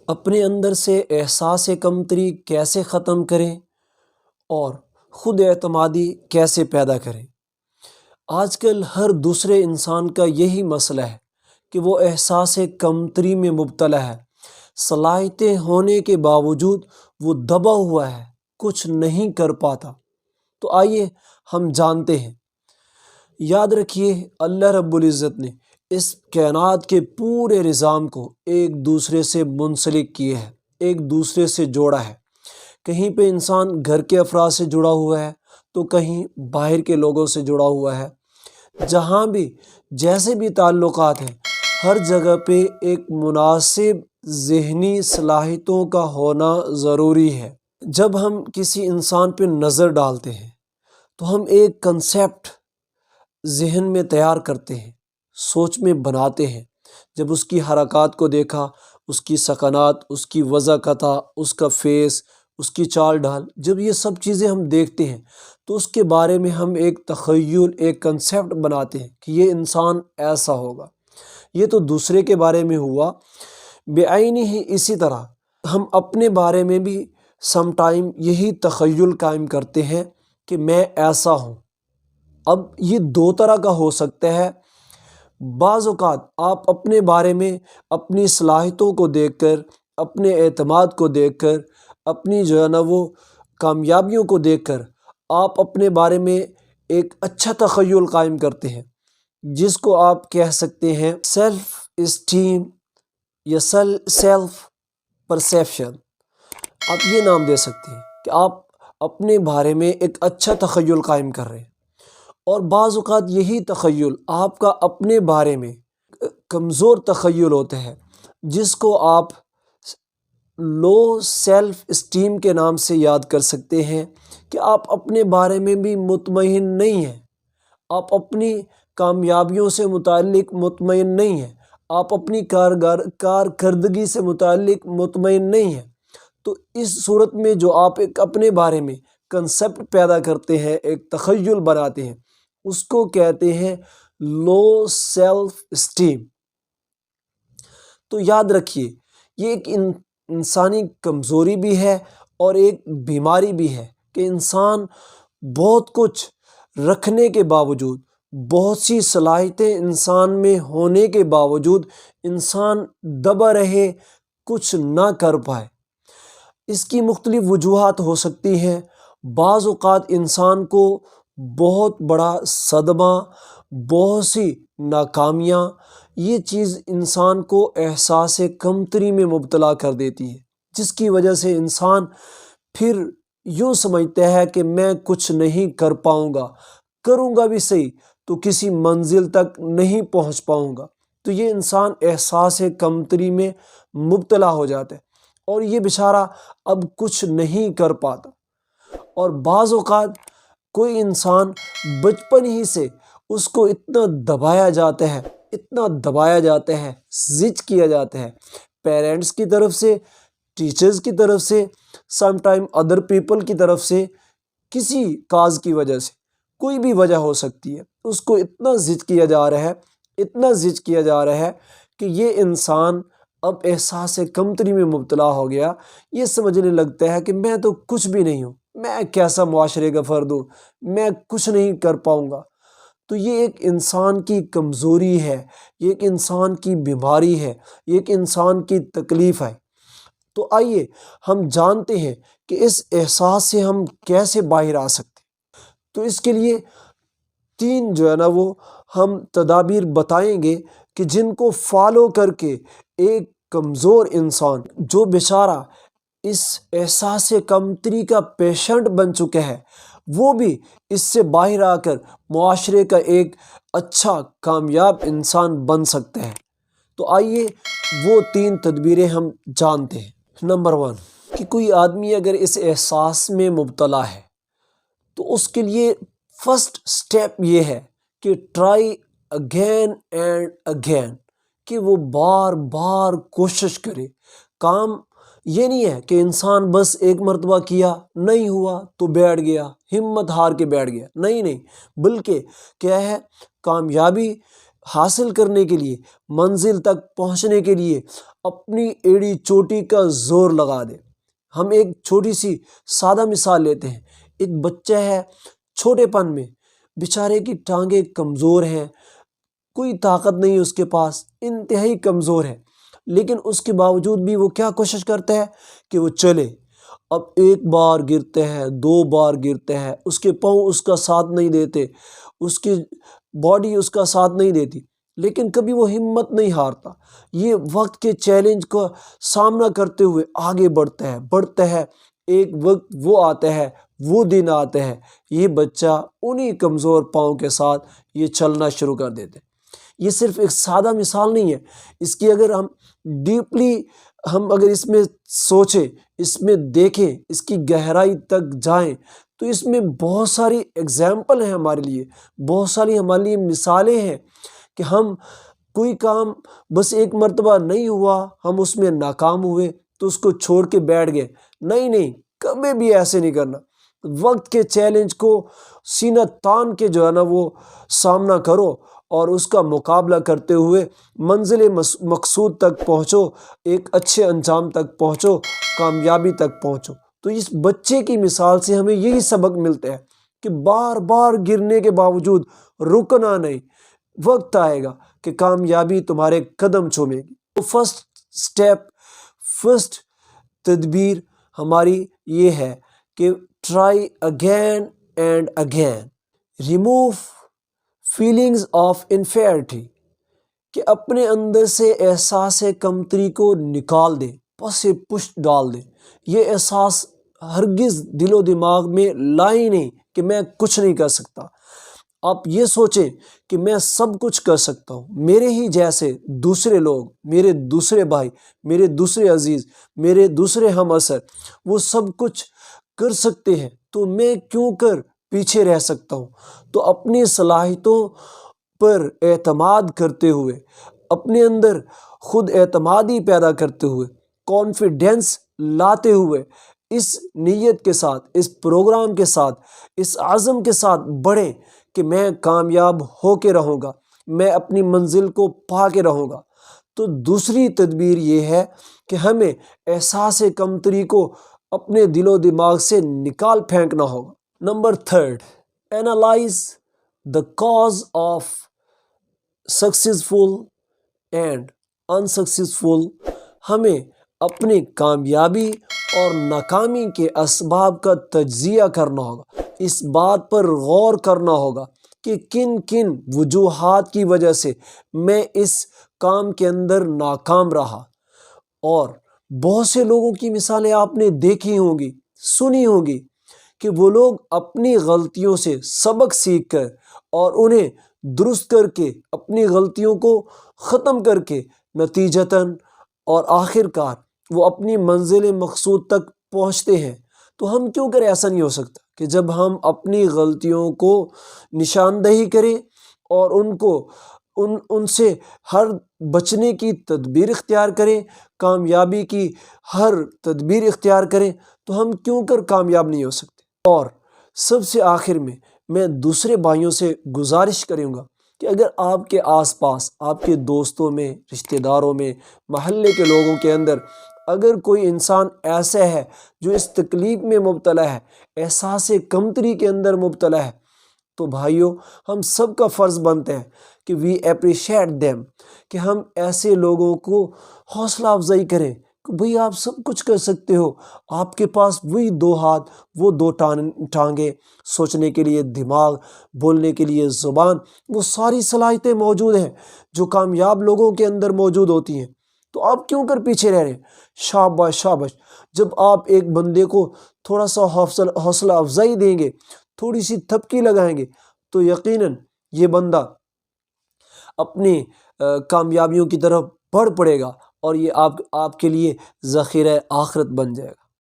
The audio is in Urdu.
اپنے اندر سے احساس کمتری کیسے ختم کریں اور خود اعتمادی کیسے پیدا کریں۔ آج کل ہر دوسرے انسان کا یہی مسئلہ ہے کہ وہ احساس کمتری میں مبتلا ہے، صلاحیتیں ہونے کے باوجود وہ دبا ہوا ہے، کچھ نہیں کر پاتا۔ تو آئیے ہم جانتے ہیں۔ یاد رکھیے، اللہ رب العزت نے اس کائنات کے پورے نظام کو ایک دوسرے سے منسلک کیے ہے، ایک دوسرے سے جوڑا ہے۔ کہیں پہ انسان گھر کے افراد سے جڑا ہوا ہے تو کہیں باہر کے لوگوں سے جڑا ہوا ہے۔ جہاں بھی جیسے بھی تعلقات ہیں، ہر جگہ پہ ایک مناسب ذہنی صلاحیتوں کا ہونا ضروری ہے۔ جب ہم کسی انسان پہ نظر ڈالتے ہیں تو ہم ایک کنسیپٹ ذہن میں تیار کرتے ہیں، سوچ میں بناتے ہیں۔ جب اس کی حرکات کو دیکھا، اس کی سکنات، اس کی وضاحت، اس کا فیس، اس کی چال ڈھال، جب یہ سب چیزیں ہم دیکھتے ہیں تو اس کے بارے میں ہم ایک تخیل، ایک کنسیپٹ بناتے ہیں کہ یہ انسان ایسا ہوگا۔ یہ تو دوسرے کے بارے میں ہوا، بعینی ہی اسی طرح ہم اپنے بارے میں بھی سم ٹائم یہی تخیل قائم کرتے ہیں کہ میں ایسا ہوں۔ اب یہ دو طرح کا ہو سکتا ہے۔ بعض اوقات آپ اپنے بارے میں اپنی صلاحیتوں کو دیکھ کر، اپنے اعتماد کو دیکھ کر، اپنی جو ہے نا وہ کامیابیوں کو دیکھ کر آپ اپنے بارے میں ایک اچھا تخیل قائم کرتے ہیں، جس کو آپ کہہ سکتے ہیں سیلف اسٹیم یا سیلف پرسیپشن۔ آپ یہ نام دے سکتے ہیں کہ آپ اپنے بارے میں ایک اچھا تخیل قائم کر رہے ہیں، اور بعض اوقات یہی تخیل آپ کا اپنے بارے میں کمزور تخیل ہوتا ہے، جس کو آپ لو سیلف اسٹیم کے نام سے یاد کر سکتے ہیں کہ آپ اپنے بارے میں بھی مطمئن نہیں ہیں، آپ اپنی کامیابیوں سے متعلق مطمئن نہیں ہیں، آپ اپنی کارکردگی سے متعلق مطمئن نہیں ہیں۔ تو اس صورت میں جو آپ ایک اپنے بارے میں کنسیپٹ پیدا کرتے ہیں، ایک تخیل بناتے ہیں، اس کو کہتے ہیں لو سیلف اسٹیم۔ تو یاد رکھیے، یہ ایک انسانی کمزوری بھی ہے اور ایک بیماری بھی ہے کہ انسان بہت کچھ رکھنے کے باوجود، بہت سی صلاحیتیں انسان میں ہونے کے باوجود انسان دبا رہے، کچھ نہ کر پائے۔ اس کی مختلف وجوہات ہو سکتی ہیں۔ بعض اوقات انسان کو بہت بڑا صدمہ، بہت سی ناکامیاں، یہ چیز انسان کو احساس کمتری میں مبتلا کر دیتی ہے، جس کی وجہ سے انسان پھر یوں سمجھتا ہے کہ میں کچھ نہیں کر پاؤں گا، کروں گا بھی صحیح تو کسی منزل تک نہیں پہنچ پاؤں گا۔ تو یہ انسان احساس کمتری میں مبتلا ہو جاتا ہے اور یہ بیچارہ اب کچھ نہیں کر پاتا۔ اور بعض اوقات کوئی انسان بچپن ہی سے اس کو اتنا دبایا جاتا ہے، اتنا دبایا جاتا ہے، زج کیا جاتا ہے، پیرنٹس کی طرف سے، ٹیچرز کی طرف سے، سم ٹائم ادر پیپل کی طرف سے، کسی کاز کی وجہ سے، کوئی بھی وجہ ہو سکتی ہے، اس کو اتنا زج کیا جا رہا ہے، اتنا زج کیا جا رہا ہے کہ یہ انسان اب احساس کمتری میں مبتلا ہو گیا۔ یہ سمجھنے لگتا ہے کہ میں تو کچھ بھی نہیں ہوں، میں کیسا معاشرے کا فرد ہوں، میں کچھ نہیں کر پاؤں گا۔ تو یہ ایک انسان کی کمزوری ہے، یہ ایک انسان کی بیماری ہے، یہ ایک انسان کی تکلیف ہے۔ تو آئیے ہم جانتے ہیں کہ اس احساس سے ہم کیسے باہر آ سکتے ہیں۔ تو اس کے لیے 3 جو ہے نا وہ ہم تدابیر بتائیں گے کہ جن کو فالو کر کے ایک کمزور انسان جو بیچارہ اس احساس کمتری کا پیشنٹ بن چکا ہے، وہ بھی اس سے باہر آ کر معاشرے کا ایک اچھا کامیاب انسان بن سکتا ہے۔ تو آئیے وہ 3 تدبیریں ہم جانتے ہیں۔ نمبر 1 کہ کوئی آدمی اگر اس احساس میں مبتلا ہے تو اس کے لیے فرسٹ سٹیپ یہ ہے کہ ٹرائی اگین اینڈ اگین، کہ وہ بار بار کوشش کرے۔ کام یہ نہیں ہے کہ انسان بس ایک مرتبہ کیا، نہیں ہوا تو بیٹھ گیا، ہمت ہار کے بیٹھ گیا، نہیں، بلکہ کیا ہے، کامیابی حاصل کرنے کے لیے، منزل تک پہنچنے کے لیے اپنی ایڑی چوٹی کا زور لگا دے۔ ہم ایک چھوٹی سی سادہ مثال لیتے ہیں۔ ایک بچہ ہے، چھوٹے پن میں بیچارے کی ٹانگیں کمزور ہیں، کوئی طاقت نہیں اس کے پاس، انتہائی کمزور ہے، لیکن اس کے باوجود بھی وہ کیا کوشش کرتا ہے کہ وہ چلے۔ اب ایک بار گرتے ہیں، دو بار گرتے ہیں، اس کے پاؤں اس کا ساتھ نہیں دیتے، اس کی باڈی اس کا ساتھ نہیں دیتی، لیکن کبھی وہ ہمت نہیں ہارتا۔ یہ وقت کے چیلنج کا سامنا کرتے ہوئے آگے بڑھتا ہے۔ ایک وقت وہ آتا ہے، وہ دن آتے ہیں، یہ بچہ انہی کمزور پاؤں کے ساتھ یہ چلنا شروع کر دیتے ہیں۔ یہ صرف ایک سادہ مثال نہیں ہے، اس کی اگر ہم ڈیپلی اگر اس میں سوچیں، اس میں دیکھیں، اس کی گہرائی تک جائیں، تو اس میں بہت ساری اگزامپل ہیں ہمارے لیے، بہت ساری ہمارے لیے مثالیں ہیں کہ ہم کوئی کام بس ایک مرتبہ نہیں ہوا، ہم اس میں ناکام ہوئے تو اس کو چھوڑ کے بیٹھ گئے۔ نہیں، کبھی بھی ایسے نہیں کرنا۔ وقت کے چیلنج کو سینہ تان کے جو ہے نا وہ سامنا کرو اور اس کا مقابلہ کرتے ہوئے منزل مقصود تک پہنچو، ایک اچھے انجام تک پہنچو، کامیابی تک پہنچو۔ تو اس بچے کی مثال سے ہمیں یہی سبق ملتا ہے کہ بار بار گرنے کے باوجود رکنا نہیں، وقت آئے گا کہ کامیابی تمہارے قدم چومے گی۔ تو فرسٹ تدبیر ہماری یہ ہے کہ try again and again, remove feelings of inferiority, کہ اپنے اندر سے احساس کمتری کو نکال دیں، پس پشت ڈال دیں۔ یہ احساس ہرگز دل و دماغ میں لائے نہیں کہ میں کچھ نہیں کر سکتا۔ آپ یہ سوچیں کہ میں سب کچھ کر سکتا ہوں، میرے ہی جیسے دوسرے لوگ، میرے دوسرے بھائی، میرے دوسرے عزیز، میرے دوسرے ہم عصر، وہ سب کچھ کر سکتے ہیں، تو میں کیوں کر پیچھے رہ سکتا ہوں؟ تو اپنی صلاحیتوں پر اعتماد کرتے ہوئے، اپنے اندر خود اعتمادی پیدا کرتے ہوئے، کانفیڈینس لاتے ہوئے، اس نیت کے ساتھ، اس پروگرام کے ساتھ، اس عزم کے ساتھ بڑھیں کہ میں کامیاب ہو کے رہوں گا، میں اپنی منزل کو پا کے رہوں گا۔ تو دوسری تدبیر یہ ہے کہ ہمیں احساس کمتری کو اپنے دل و دماغ سے نکال پھینکنا ہوگا۔ Number 3، analyse the cause of successful and unsuccessful۔ ہمیں اپنی کامیابی اور ناکامی کے اسباب کا تجزیہ کرنا ہوگا، اس بات پر غور کرنا ہوگا کہ کن کن وجوہات کی وجہ سے میں اس کام کے اندر ناکام رہا۔ اور بہت سے لوگوں کی مثالیں آپ نے دیکھی ہوں گی، سنی ہوگی کہ وہ لوگ اپنی غلطیوں سے سبق سیکھ کر اور انہیں درست کر کے، اپنی غلطیوں کو ختم کر کے، نتیجتاً اور آخر کار وہ اپنی منزل مقصود تک پہنچتے ہیں۔ تو ہم کیوں کر ایسا نہیں ہو سکتا کہ جب ہم اپنی غلطیوں کو نشاندہی کریں اور ان سے ہر بچنے کی تدبیر اختیار کریں، کامیابی کی ہر تدبیر اختیار کریں، تو ہم کیوں کر کامیاب نہیں ہو سکتے؟ اور سب سے آخر میں دوسرے بھائیوں سے گزارش کروں گا کہ اگر آپ کے آس پاس، آپ کے دوستوں میں، رشتہ داروں میں، محلے کے لوگوں کے اندر اگر کوئی انسان ایسا ہے جو اس تکلیف میں مبتلا ہے، احساس کمتری کے اندر مبتلا ہے، تو بھائیوں، ہم سب کا فرض بنتا ہے کہ وی اپریشیٹ دیم، کہ ہم ایسے لوگوں کو حوصلہ افزائی کریں کہ بھئی آپ سب کچھ کر سکتے ہو، آپ کے پاس وہی 2 ہاتھ، وہ 2 ٹانگیں، سوچنے کے لیے دماغ، بولنے کے لیے زبان، وہ ساری صلاحیتیں موجود ہیں جو کامیاب لوگوں کے اندر موجود ہوتی ہیں۔ تو آپ کیوں کر پیچھے رہ رہے ہیں؟ شاباش شاباش! جب آپ ایک بندے کو تھوڑا سا حوصلہ افزائی دیں گے، تھوڑی سی تھپکی لگائیں گے، تو یقیناً یہ بندہ اپنی کامیابیوں کی طرف بڑھ پڑے گا اور یہ آپ کے لیے ذخیرہ آخرت بن جائے گا۔